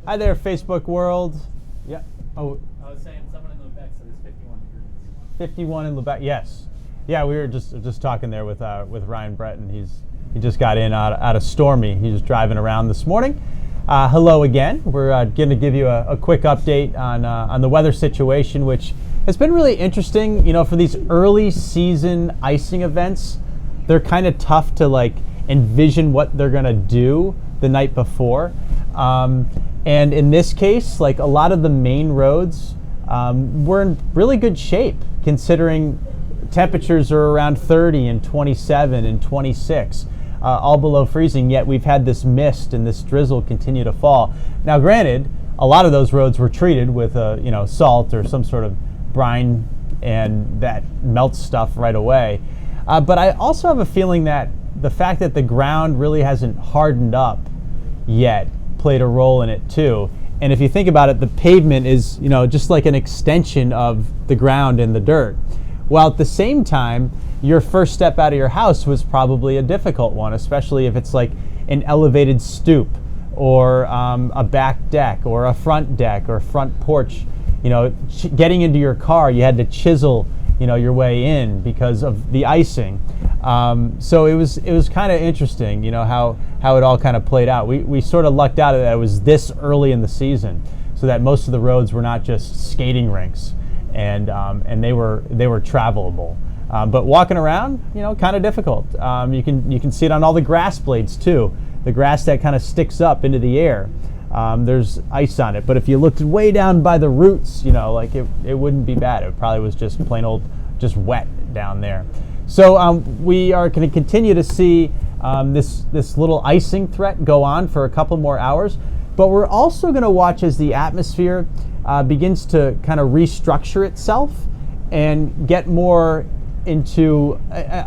Hi there, Facebook world. Yeah. Oh, I was saying someone in Lubeck said it's 51 degrees. 51 in Lubeck. Yes. Yeah, we were just talking there with Ryan Breton. He just got in out of Stormy. He was driving around this morning. Hello again. We're going to give you a quick update on the weather situation, which has been really interesting. You know, for these early season icing events, they're kind of tough to like envision what they're going to do the night before. And in this case, like a lot of the main roads were in really good shape, considering temperatures are around 30 and 27 and 26, all below freezing, yet we've had this mist and this drizzle continue to fall. Now granted, a lot of those roads were treated with salt or some sort of brine, and that melts stuff right away. But I also have a feeling that the fact that the ground really hasn't hardened up yet played a role in it too. And if you think about it, the pavement is, just like an extension of the ground and the dirt. While at the same time, your first step out of your house was probably a difficult one, especially if it's like an elevated stoop or a back deck or a front deck or front porch. Getting into your car, you had to chisel, your way in because of the icing. So it was kind of interesting, how it all kind of played out. We sort of lucked out that it was this early in the season, so that most of the roads were not just skating rinks, and they were travelable. But walking around, kind of difficult. You can see it on all the grass blades too. The grass that kind of sticks up into the air. There's ice on it, but if you looked way down by the roots, it wouldn't be bad. It probably was just plain old, just wet down there. So we are going to continue to see this little icing threat go on for a couple more hours, but we're also going to watch as the atmosphere begins to kind of restructure itself and get more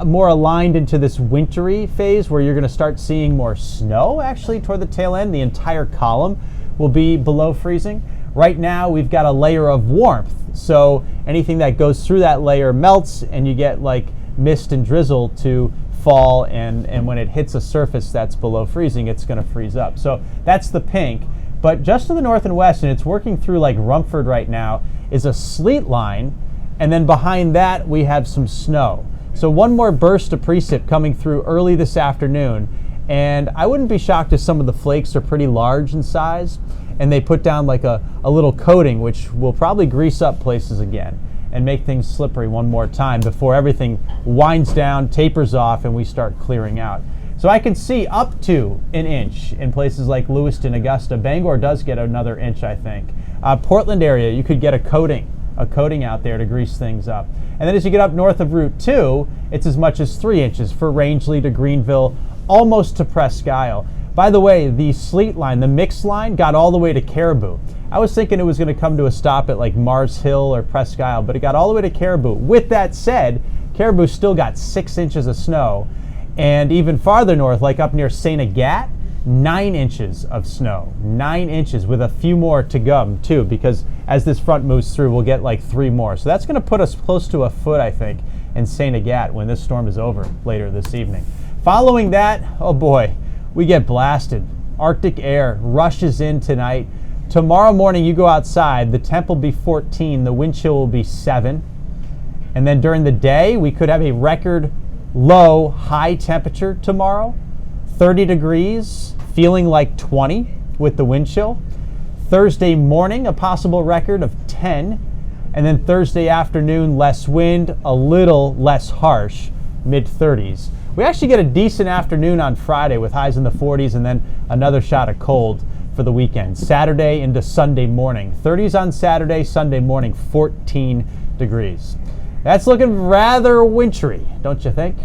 more aligned into this wintry phase, where you're going to start seeing more snow actually toward the tail end. The entire column will be below freezing. Right now we've got a layer of warmth, so anything that goes through that layer melts and you get like mist and drizzle to fall, and when it hits a surface that's below freezing, it's going to freeze up. So that's the pink. But just to the north and west, and it's working through like Rumford right now, is a sleet line. And then behind that, we have some snow. So one more burst of precip coming through early this afternoon. And I wouldn't be shocked if some of the flakes are pretty large in size, and they put down like a little coating, which will probably grease up places again and make things slippery one more time before everything winds down, tapers off, and we start clearing out. So I can see up to an inch in places like Lewiston, Augusta. Bangor does get another inch, I think. Portland area, you could get a coating out there to grease things up. And then as you get up north of Route 2, it's as much as 3 inches for Rangeley to Greenville, almost to Presque Isle. By the way, the sleet line, the mixed line, got all the way to Caribou. I was thinking it was going to come to a stop at like Mars Hill or Presque Isle, but it got all the way to Caribou. With that said, Caribou still got 6 inches of snow. And even farther north, like up near St. Agat, 9 inches of snow. 9 inches, with a few more to come too, because as this front moves through, we'll get like 3 more. So that's going to put us close to a foot, I think, in St. Agat when this storm is over later this evening. Following that, oh boy, we get blasted. Arctic air rushes in tonight. Tomorrow morning, you go outside, the temp will be 14, the wind chill will be 7. And then during the day, we could have a record low high temperature tomorrow. 30 degrees, feeling like 20 with the wind chill. Thursday morning, a possible record of 10. And then Thursday afternoon, less wind, a little less harsh, mid-30s. We actually get a decent afternoon on Friday with highs in the 40s, and then another shot of cold for the weekend. Saturday into Sunday morning. 30s on Saturday, Sunday morning, 14 degrees. That's looking rather wintry, don't you think?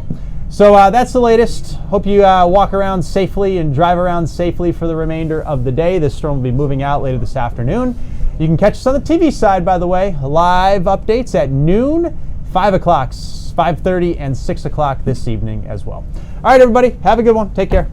So that's the latest. Hope you walk around safely and drive around safely for the remainder of the day. This storm will be moving out later this afternoon. You can catch us on the TV side, by the way. Live updates at noon, 5 o'clock, 5:30, and 6 o'clock this evening as well. All right, everybody, have a good one. Take care.